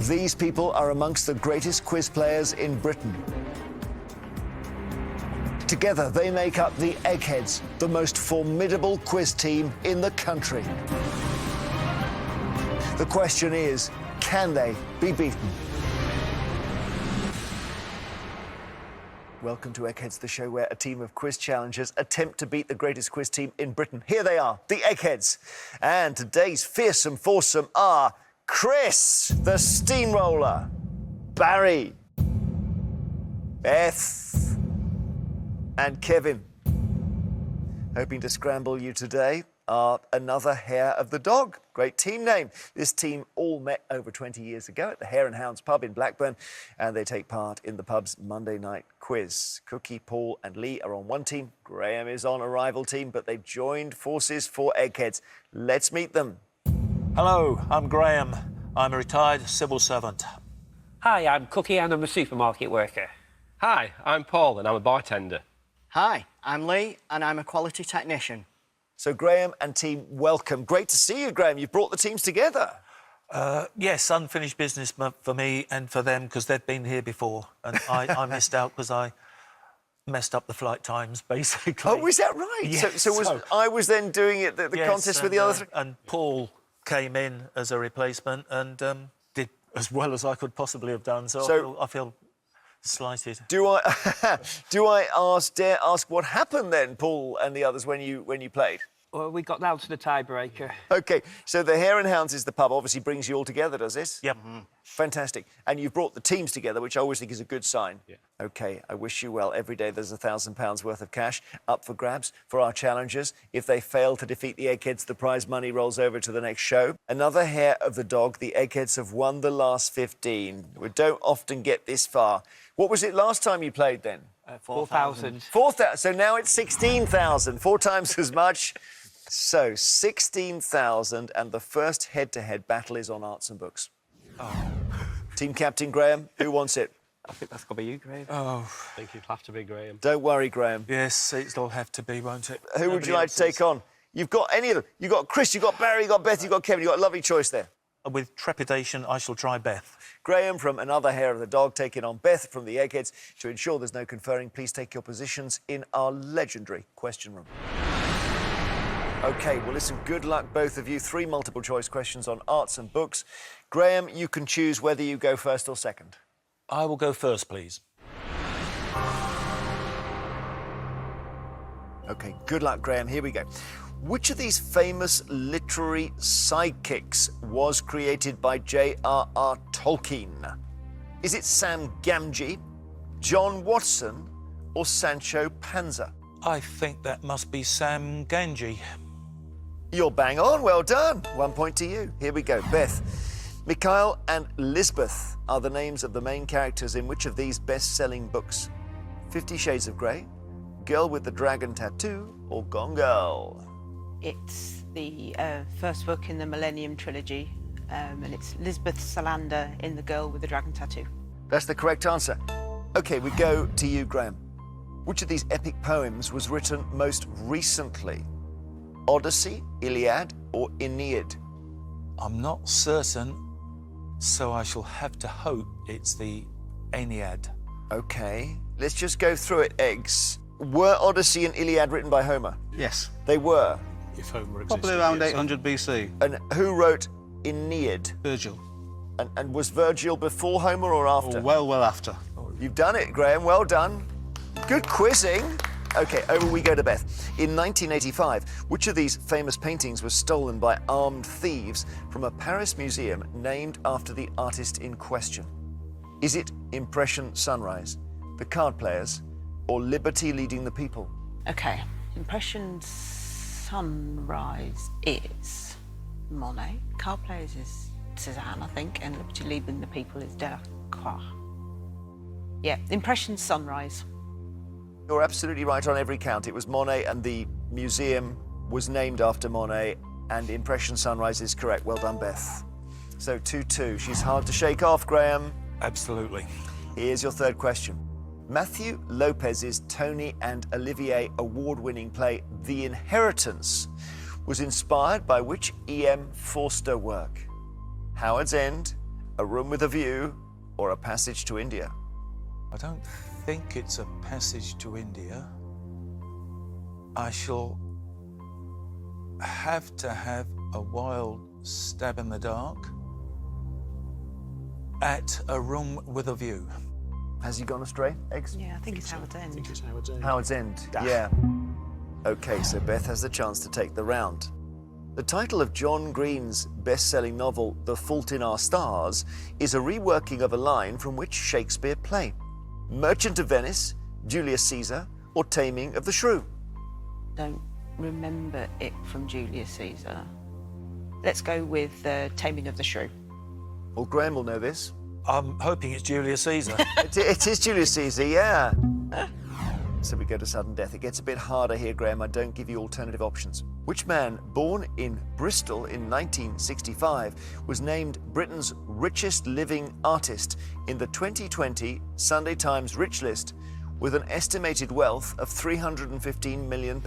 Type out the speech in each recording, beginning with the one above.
These people are amongst the greatest quiz players in Britain. Together, they make up the Eggheads, the most formidable quiz team in the country. The question is, can they be beaten? Welcome to Eggheads, the show where a team of quiz challengers attempt to beat the greatest quiz team in Britain. Here they are, the Eggheads. And today's fearsome foursome are Chris, the steamroller, Barry, Beth, and Kevin. Hoping to scramble you today are another Hair of the Dog. Great team name. This team all met over 20 years ago at the Hare and Hounds pub in Blackburn, and they take part in the pub's Monday night quiz. Cookie, Paul and Lee are on one team. Graham is on a rival team, but they've joined forces for Eggheads. Let's meet them. Hello, I'm Graham. I'm a retired civil servant. Hi, I'm Cookie and I'm a supermarket worker. Hi, I'm Paul and I'm a bartender. Hi, I'm Lee and I'm a quality technician. So Graham and team, welcome. Great to see you, Graham. You've brought the teams together. Yes, unfinished business for me and for them because they've been here before. And I missed out because I messed up the flight times, basically. Oh, is that right? Yes, I was then doing it, the yes, contest with the other three? And Paul came in as a replacement and did as well as I could possibly have done. So I feel slighted. Do I dare ask what happened then, Paul and the others, when you played? Well, we got down to the tiebreaker. OK, so the Hare and Hounds is the pub, obviously brings you all together, does it? Yep. Fantastic. And you've brought the teams together, which I always think is a good sign. Yeah. OK, I wish you well. Every day there's £1,000 worth of cash up for grabs for our challengers. If they fail to defeat the Eggheads, the prize money rolls over to the next show. Another Hair of the Dog. The Eggheads have won the last 15. We don't often get this far. What was it last time you played then? 4,000. 4,000. So now it's 16,000, 4 times as much. So 16,000, and the first head-to-head battle is on arts and books. Oh. Team captain Graham, who wants it? I think that's got to be you, Graham. Oh, I think you'd have to be Graham. Don't worry, Graham. yes, it'll have to be, won't it? Who would you like to take on? You've got any of them. You've got Chris, you've got Barry, you've got Beth, you've got Kevin. You've got a lovely choice there. With trepidation, I shall try Beth. Graham from Another Hair of the Dog taking on Beth from the Eggheads. To ensure there's no conferring, please take your positions in our legendary question room. OK, well, listen, good luck, both of you. 3 multiple-choice questions on arts and books. Graham, you can choose whether you go first or second. I will go first, please. OK, good luck, Graham. Here we go. Which of these famous literary sidekicks was created by J.R.R. Tolkien? Is it Sam Gamgee, John Watson, or Sancho Panza? I think that must be Sam Gamgee. You're bang on. Well done. 1 point to you. Here we go. Beth. Mikhail and Lisbeth are the names of the main characters in which of these best-selling books? 50 Shades of Grey, Girl with the Dragon Tattoo, or Gone Girl? It's the first book in the Millennium Trilogy, and it's Lisbeth Salander in The Girl with the Dragon Tattoo. That's the correct answer. OK, we go to you, Graham. Which of these epic poems was written most recently? Odyssey, Iliad, or Aeneid? I'm not certain, so I shall have to hope it's the Aeneid. OK, let's just go through it, Eggs. Were Odyssey and Iliad written by Homer? Yes. They were. If Homer existed. Probably around yes. 800 BC. And who wrote Aeneid? Virgil. And was Virgil before Homer or after? Oh, well after. You've done it, Graham. Well done. Good quizzing. OK, over we go to Beth. In 1985, which of these famous paintings was stolen by armed thieves from a Paris museum named after the artist in question? Is it Impression Sunrise, The Card Players, or Liberty Leading the People? OK, Impression Sunrise is Monet. Card Players is Cézanne, I think, and Liberty Leading the People is Delacroix. Yeah, Impression Sunrise. You're absolutely right on every count. It was Monet, and the museum was named after Monet, and Impression Sunrise is correct. Well done, Beth. So 2-2. She's hard to shake off, Graham. Absolutely. Here's your third question. Matthew Lopez's Tony and Olivier award-winning play The Inheritance was inspired by which E.M. Forster work? Howard's End, a room with a view, or a passage to India? I don't think it's a passage to India. I shall have to have a wild stab in the dark at a room with a view. Has he gone astray, Eggs? Yeah, I think it's Howard's I End. think it's Howard's End. Howard's End, yeah. OK, so Beth has the chance to take the round. The title of John Green's best-selling novel, The Fault in Our Stars, is a reworking of a line from which Shakespeare play? Merchant of Venice, Julius Caesar, or Taming of the Shrew? Don't remember it from Julius Caesar. Let's go with Taming of the Shrew. Well, Graham will know this. I'm hoping it's Julius Caesar. It is Julius Caesar, yeah. So we go to sudden death. It gets a bit harder here, Graham. I don't give you alternative options. Which man, born in Bristol in 1965, was named Britain's richest living artist in the 2020 Sunday Times Rich List with an estimated wealth of £315 million?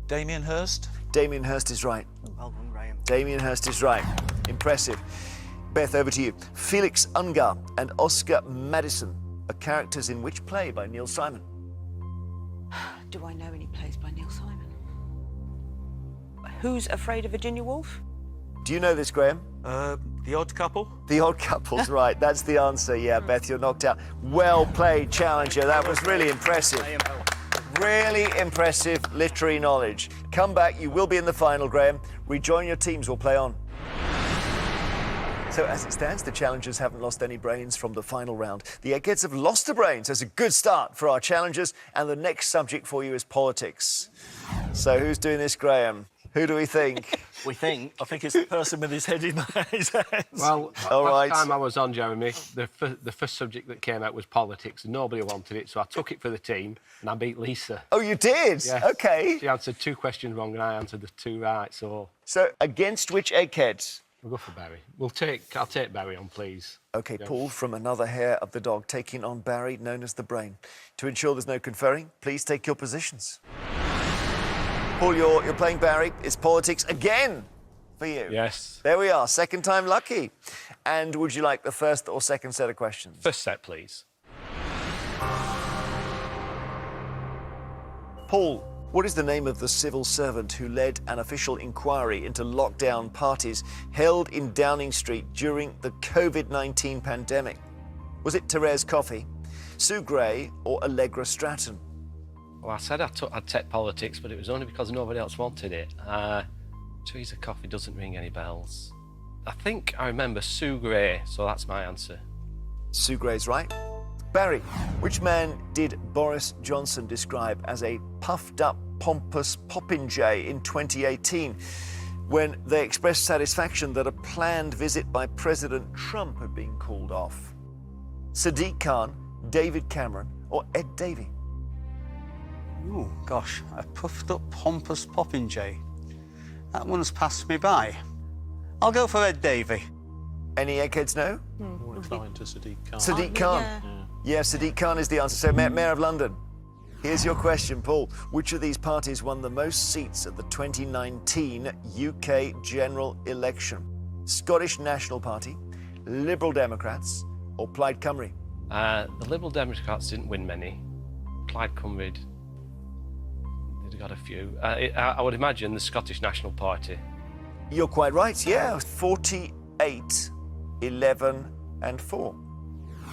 Damien Hirst? Damien Hirst is right. Well done, Graham. Damien Hirst is right. Impressive. Beth, over to you. Felix Ungar and Oscar Madison are characters in which play by Neil Simon? Do I know any plays by Neil Simon? Who's Afraid of Virginia Woolf? Do you know this, Graham? The Odd Couple? The Odd Couple's right. That's the answer. Yeah, Beth, you're knocked out. Well played, challenger. That was really impressive. Really impressive literary knowledge. Come back. You will be in the final, Graham. Rejoin your teams. We'll play on. So as it stands, the challengers haven't lost any brains from the final round. The Eggheads have lost the brains. That's a good start for our challengers. And the next subject for you is politics. So who's doing this, Graham? Who do we think? We think. I think it's the person with his head in his hands. Well, All right. last time I was on, Jeremy, the first subject that came out was politics, and nobody wanted it, so I took it for the team, and I beat Lisa. Oh, you did? Yes. OK. She answered 2 questions wrong, and I answered the 2 right, so So against which Egghead? we'll go for Barry. I'll take Barry on, please. OK, Yeah. Paul, from another hair of the dog, taking on Barry, known as the Brain. To ensure there's no conferring, please take your positions. Paul, you're playing Barry. It's politics again for you. Yes. There we are, second time lucky. And would you like the first or second set of questions? First set, please. Paul, what is the name of the civil servant who led an official inquiry into lockdown parties held in Downing Street during the COVID-19 pandemic? Was it Therese Coffey, Sue Gray, or Allegra Stratton? Well, I said I'd take politics, but it was only because nobody else wanted it. Teresa Coffey doesn't ring any bells. I think I remember Sue Gray, so that's my answer. Sue Gray's right. Barry, which man did Boris Johnson describe as a puffed-up, pompous popinjay in 2018 when they expressed satisfaction that a planned visit by President Trump had been called off? Sadiq Khan, David Cameron, or Ed Davey? Oh, gosh, a puffed up, pompous popinjay. That one's passed me by. I'll go for Ed Davey. Any Eggheads know? More inclined to Sadiq Khan. Sadiq Khan. Yeah, Sadiq Khan is the answer. So, Mayor of London, here's your question, Paul. Which of these parties won the most seats at the 2019 UK general election? Scottish National Party, Liberal Democrats, or Plaid Cymru? The Liberal Democrats didn't win many. Plaid Cymru, they'd got a few. I would imagine the Scottish National Party. You're quite right, yeah. 48, 11 and 4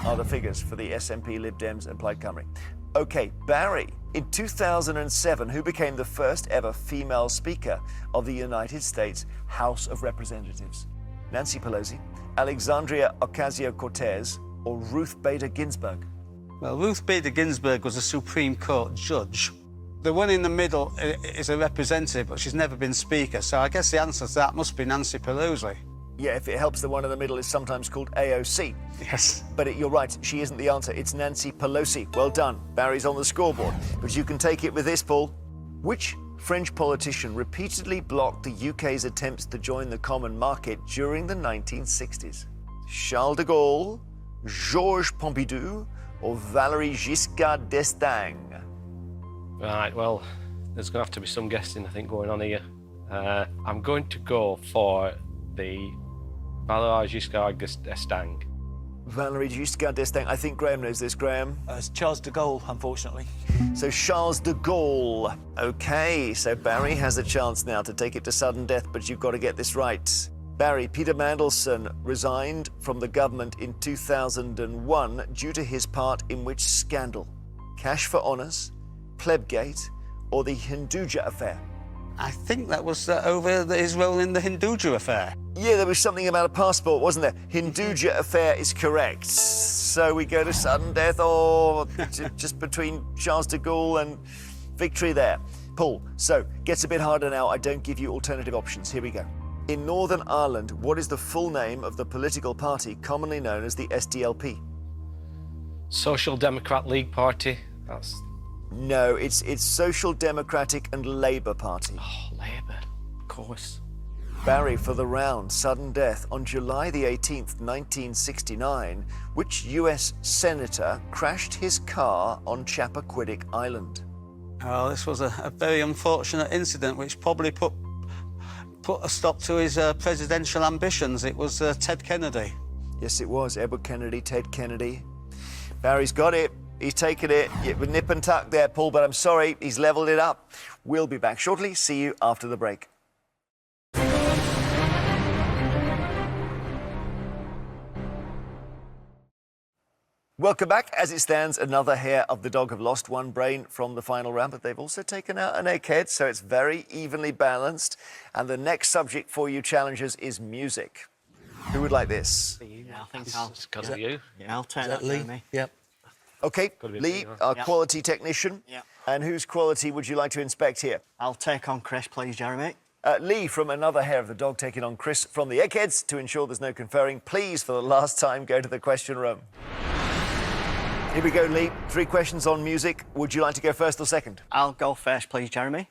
are the figures for the SNP, Lib Dems and Plaid Cymru. OK, Barry, in 2007, who became the first ever female Speaker of the United States House of Representatives? Nancy Pelosi, Alexandria Ocasio-Cortez, or Ruth Bader Ginsburg? Well, Ruth Bader Ginsburg was a Supreme Court judge. The one in the middle is a representative, but she's never been Speaker, so I guess the answer to that must be Nancy Pelosi. Yeah, if it helps, the one in the middle is sometimes called AOC. Yes. But you're right, she isn't the answer. It's Nancy Pelosi. Well done. Barry's on the scoreboard. But you can take it with this, Paul. Which French politician repeatedly blocked the UK's attempts to join the common market during the 1960s? Charles de Gaulle, Georges Pompidou, or Valéry Giscard d'Estaing? Right, well, there's going to have to be some guessing, I think, going on here. I'm going to go for the Valéry Giscard d'Estaing. Valéry Giscard d'Estaing. I think Graham knows this. Graham? It's Charles de Gaulle, unfortunately. So Charles de Gaulle. OK, so Barry has a chance now to take it to sudden death, but you've got to get this right. Barry, Peter Mandelson resigned from the government in 2001 due to his part in which scandal? Cash for Honours, Plebgate, or the Hinduja affair? I think that was over his role in the Hinduja affair. Yeah, there was something about a passport, wasn't there? Hinduja affair is correct. So we go to sudden death, or just between Charles de Gaulle and victory there. Paul, so gets a bit harder now. I don't give you alternative options. Here we go. In Northern Ireland, what is the full name of the political party commonly known as the SDLP? Social Democrat League Party. That's... No, it's Social Democratic and Labour Party. Oh, Labour. Of course. Barry, for the round, sudden death. On July the 18th, 1969, which US senator crashed his car on Chappaquiddick Island? Oh, this was a very unfortunate incident which probably put a stop to his presidential ambitions. It was Ted Kennedy. Yes, it was. Edward Kennedy, Ted Kennedy. Barry's got it. He's taken it with nip and tuck there, Paul, but I'm sorry, he's levelled it up. We'll be back shortly. See you after the break. Welcome back. As it stands, another hair of the dog have lost one brain from the final round, but they've also taken out an egghead, so it's very evenly balanced. And the next subject for you challengers is music. Who would like this? Yeah, I think I'll... It's got to be you. Yeah, I'll take that, Lee? Jeremy. Yep. OK, be Lee, me, our Yep. quality technician. Yep. And whose quality would you like to inspect here? I'll take on Chris, please, Jeremy. Lee from another hair of the dog taking on Chris from the Eggheads. To ensure there's no conferring, please, for the last time, go to the question room. Here we go, Lee. 3 questions on music. Would you like to go first or second? I'll go first, please, Jeremy.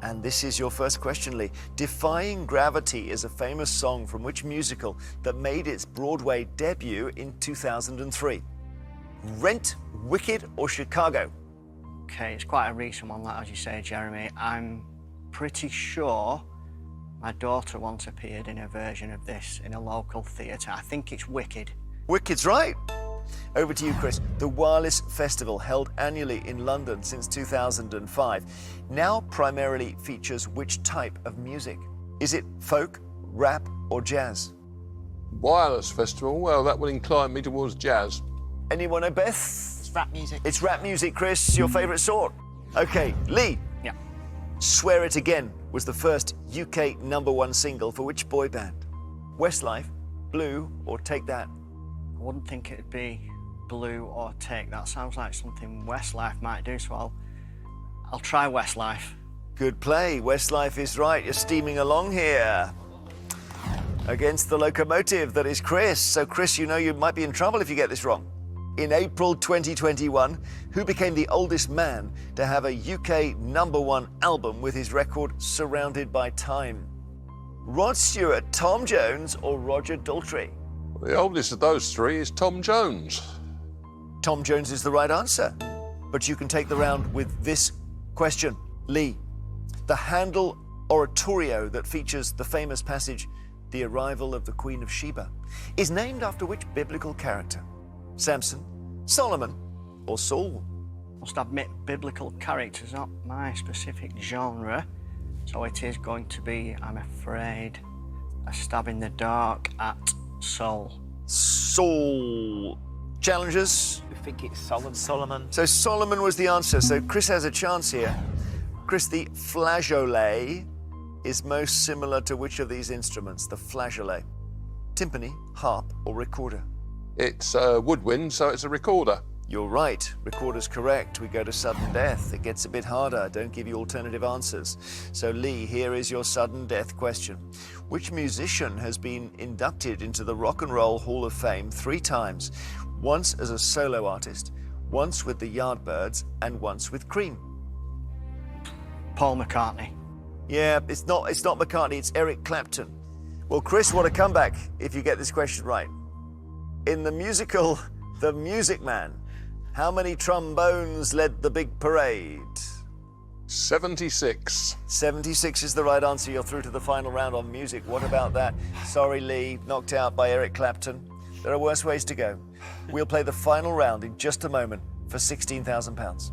And this is your first question, Lee. Defying Gravity is a famous song from which musical that made its Broadway debut in 2003? Rent, Wicked, or Chicago? OK, it's quite a recent one, that, as you say, Jeremy. I'm pretty sure my daughter once appeared in a version of this in a local theatre. I think it's Wicked. Wicked's right. Over to you, Chris. The Wireless Festival, held annually in London since 2005, now primarily features which type of music? Is it folk, rap, or jazz? Wireless Festival, well, that would incline me towards jazz. Anyone know, Beth? It's rap music. It's rap music, Chris. Your favourite sort? OK, Lee. Yeah. Swear It Again was the first UK #1 single for which boy band? Westlife, Blue, or Take That? I wouldn't think it'd be Blue or Take. That sounds like something Westlife might do, so I'll try Westlife. Good play. Westlife is right. You're steaming along here. Against the locomotive that is Chris. So, Chris, you know you might be in trouble if you get this wrong. In April 2021, who became the oldest man to have a UK #1 album with his record Surrounded by Time? Rod Stewart, Tom Jones, or Roger Daltrey? The oldest of those 3 is Tom Jones. Tom Jones is the right answer. But you can take the round with this question. Lee, the Handel oratorio that features the famous passage, The Arrival of the Queen of Sheba, is named after which biblical character? Samson, Solomon, or Saul? Must admit, biblical character's not my specific genre, so it is going to be, I'm afraid, a stab in the dark at Saul. Saul. Challengers? I think it's Solomon. Solomon. So Solomon was the answer. So Chris has a chance here. Chris, the flageolet is most similar to which of these instruments? The flageolet. Timpani, harp, or recorder? It's woodwind, so it's a recorder. You're right. Recorder's correct. We go to sudden death. It gets a bit harder. Don't give you alternative answers. So Lee, here is your sudden death question. Which musician has been inducted into the Rock and Roll Hall of Fame 3 times? Once as a solo artist, once with the Yardbirds, and once with Cream? Paul McCartney. Yeah, it's not McCartney, it's Eric Clapton. Well, Chris, what a comeback if you get this question right. In the musical The Music Man, how many trombones led the big parade? 76. 76 is the right answer. You're through to the final round on music. What about that? Sorry, Lee, knocked out by Eric Clapton. There are worse ways to go. We'll play the final round in just a moment for £16,000.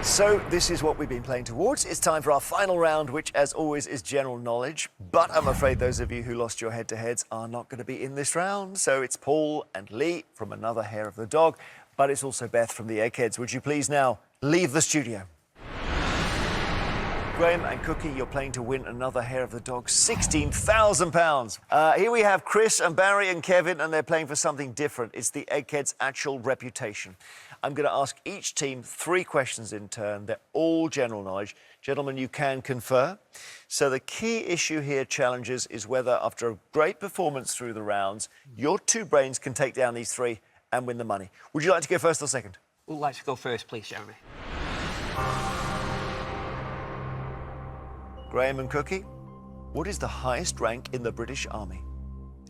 So this is what we've been playing towards. It's time for our final round, which, as always, is general knowledge. But I'm afraid those of you who lost your head-to-heads are not going to be in this round. So it's Paul and Lee from Another Hair of the Dog, but it's also Beth from the Eggheads. Would you please now leave the studio? Graham and Cookie, you're playing to win Another Hair of the Dog, £16,000. Here we have Chris and Barry and Kevin, and they're playing for something different. It's the Eggheads' actual reputation. I'm going to ask each team 3 questions in turn. They're all general knowledge. Gentlemen, you can confer. So the key issue here, challengers, is whether after a great performance through the rounds, your 2 brains can take down these 3 and win the money. Would you like to go first or second? We'd like to go first, please, Jeremy. Graham and Cookie, what is the highest rank in the British Army?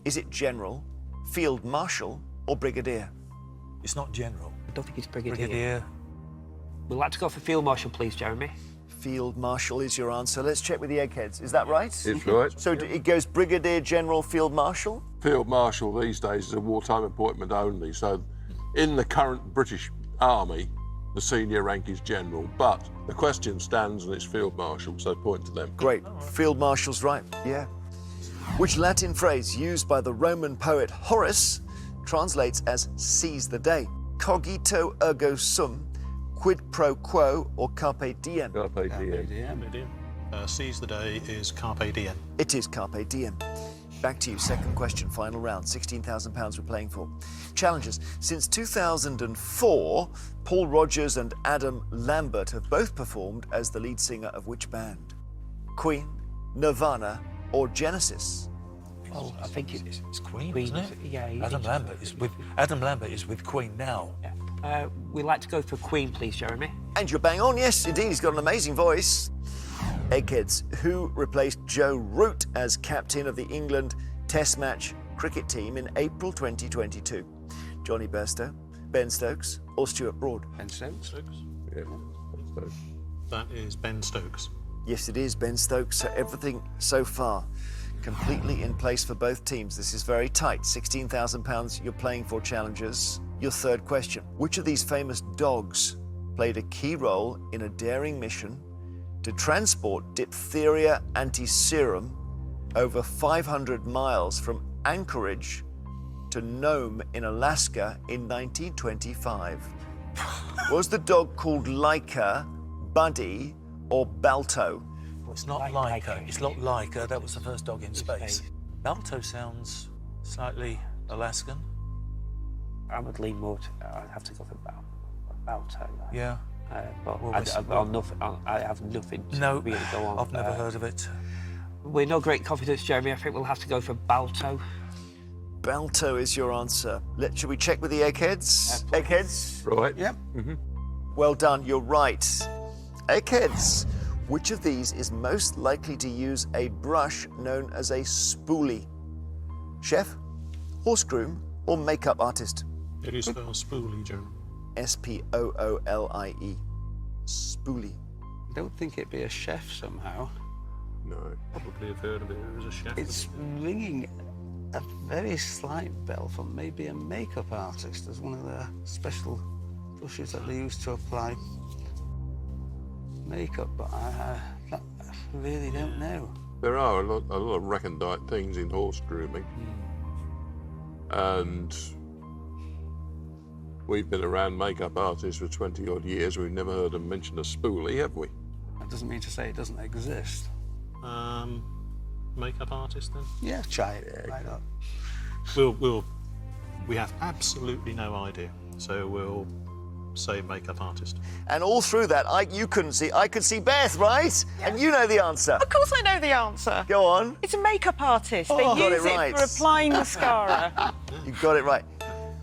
Is it General, Field Marshal, or Brigadier? It's not general. I don't think it's Brigadier. Brigadier. We'd like to go for Field Marshal, please, Jeremy. Field Marshal is your answer. Let's check with the Eggheads. Is that right? It's right. So it goes Brigadier General Field Marshal? Field Marshal these days is a wartime appointment only. So in the current British Army, the senior rank is General. But the question stands and it's Field Marshal, so point to them. Great. Field Marshal's right, yeah. Which Latin phrase used by the Roman poet Horace translates as seize the day? Cogito ergo sum, quid pro quo, or carpe diem? Carpe diem. Seize the day is Carpe Diem. It is carpe diem. Back to you, second question, final round, £16,000 we're playing for. Challengers, since 2004, Paul Rodgers and Adam Lambert have both performed as the lead singer of which band? Queen, Nirvana, or Genesis? Oh, I think it's Queen, Queen, isn't it? yeah, Adam Lambert is with Queen now. Yeah. We'd like to go for Queen, please, Jeremy. And you're bang on, yes, indeed, he's got an amazing voice. Eggheads, who replaced Joe Root as captain of the England Test match cricket team in April 2022? Johnny Bairstow, Ben Stokes, or Stuart Broad? Ben Stokes. Yeah. So, That is Ben Stokes. Yes, it is Ben Stokes. So everything so far completely in place for both teams. This is very tight. £16,000 you're playing for, challengers. Your third question. Which of these famous dogs played a key role in a daring mission to transport diphtheria antiserum over 500 miles from Anchorage to Nome in Alaska in 1925? Was the dog called Laika, Buddy, or Balto? Well, it's not Laika. Laika. It's not Laika. That was the first dog in space. Balto sounds slightly Alaskan. I would lean more to, I'd have to go for Balto. Yeah. But Well, I have nothing to No, really go on. I've never heard of it. We're no great confidence, Jeremy. I think we'll have to go for Balto. Balto is your answer. Shall we check with the Eggheads? Eggheads? right. Yep. Well done, you're right. Eggheads, which of these is most likely to use a brush known as a spoolie? Chef, horse groom, or makeup artist? It is spelled Spoolie, Jeremy. S-P-O-O-L-I-E. Spoolie. I don't think it'd be a chef somehow. No. Probably have heard of it as a chef. It's ringing a very slight bell for maybe a makeup artist as one of the special brushes that they use to apply makeup, but I really don't know. There are a lot of recondite things in horse grooming. And we've been around makeup artists for 20 odd years. We've never heard them mention a spoolie, have we? That doesn't mean to say it doesn't exist. Makeup artist then? Yeah, try it. Why not? We have absolutely no idea. So we'll say makeup artist. And all through that, you couldn't see. I could see Beth, right? And you know the answer. Of course I know the answer. Go on. It's a makeup artist. They got use it it right. for applying mascara. You got it right.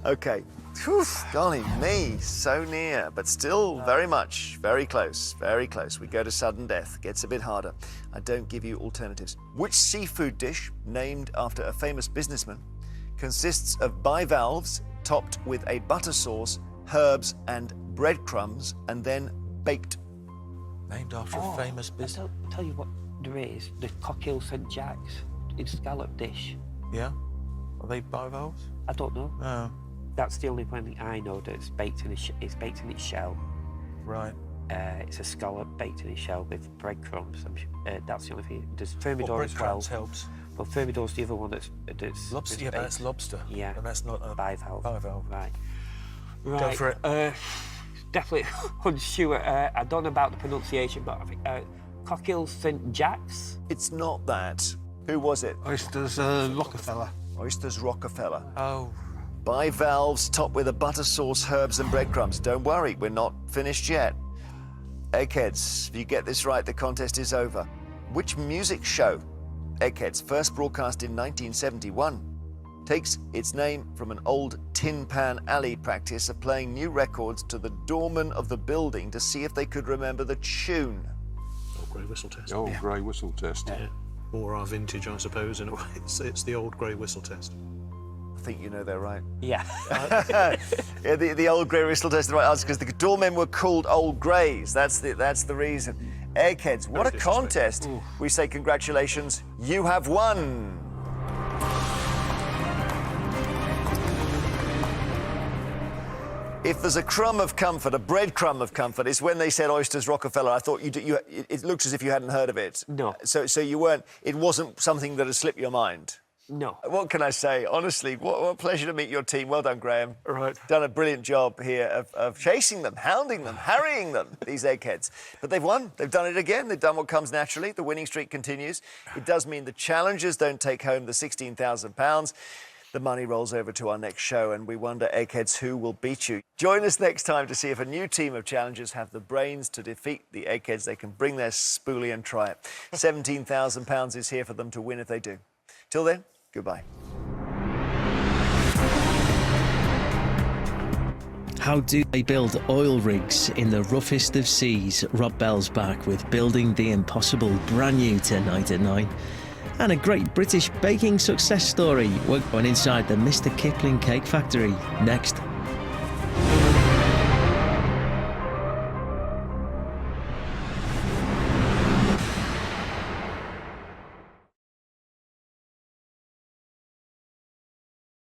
Okay. Whew, golly me, so near, but still very much, very close, very close. We go to sudden death. Gets a bit harder. I don't give you alternatives. Which seafood dish, named after a famous businessman, consists of bivalves topped with a butter sauce, herbs and breadcrumbs, and then baked? Named after a famous business. I'll tell you what there is. The Cockhill St Jack's. It's a scallop dish. Yeah? Are they bivalves? I don't know. Oh, That's the only one I know that's baked in it's baked in its shell. right. It's a scallop baked in its shell with breadcrumbs. That's the only thing. There's Well, thermidor as well. breadcrumbs helps. Well, thermidor's the other one that's Lobster, yeah, but that's lobster. Yeah. And that's not a bivalve. bivalve. Right. Go for it. Definitely unsure. I don't know about the pronunciation, but I think Cockhill St Jack's. It's not that. Who was it? Oysters Rockefeller. Oysters Rockefeller. Oh, Bivalves topped with a butter sauce, herbs and breadcrumbs. Don't worry, we're not finished yet. Eggheads, if you get this right, the contest is over. Which music show, Eggheads, first broadcast in 1971, takes its name from an old Tin Pan Alley practice of playing new records to the doorman of the building to see if they could remember the tune? Old grey whistle test. The old grey whistle test. Or our vintage, I suppose, in a way. It's the old grey whistle test. I think you know they're right. Yeah. Yeah, the old grey whistle test is the right answer because the doormen were called Old Greys. That's the reason. Eggheads, what a contest. We say congratulations, you have won. If there's a crumb of comfort, a breadcrumb of comfort, it's when they said Oysters Rockefeller. I thought it looked as if you hadn't heard of it. No. So you weren't, it wasn't something that had slipped your mind. No. What can I say? Honestly, what a pleasure to meet your team. Well done, Graham. all right. Done a brilliant job here of chasing them, hounding them, harrying them, these eggheads. But they've won. They've done it again. They've done what comes naturally. The winning streak continues. It does mean the challengers don't take home the £16,000. The money rolls over to our next show, and we wonder, Eggheads, who will beat you? Join us next time to see if a new team of challengers have the brains to defeat the Eggheads. They can bring their spoolie and try it. £17,000 is here for them to win if they do. Till then, goodbye. How do they build oil rigs in the roughest of seas? Rob Bell's back with Building the Impossible, brand new tonight at 9. And a great British baking success story. We're going inside the Mr. Kipling Cake Factory next.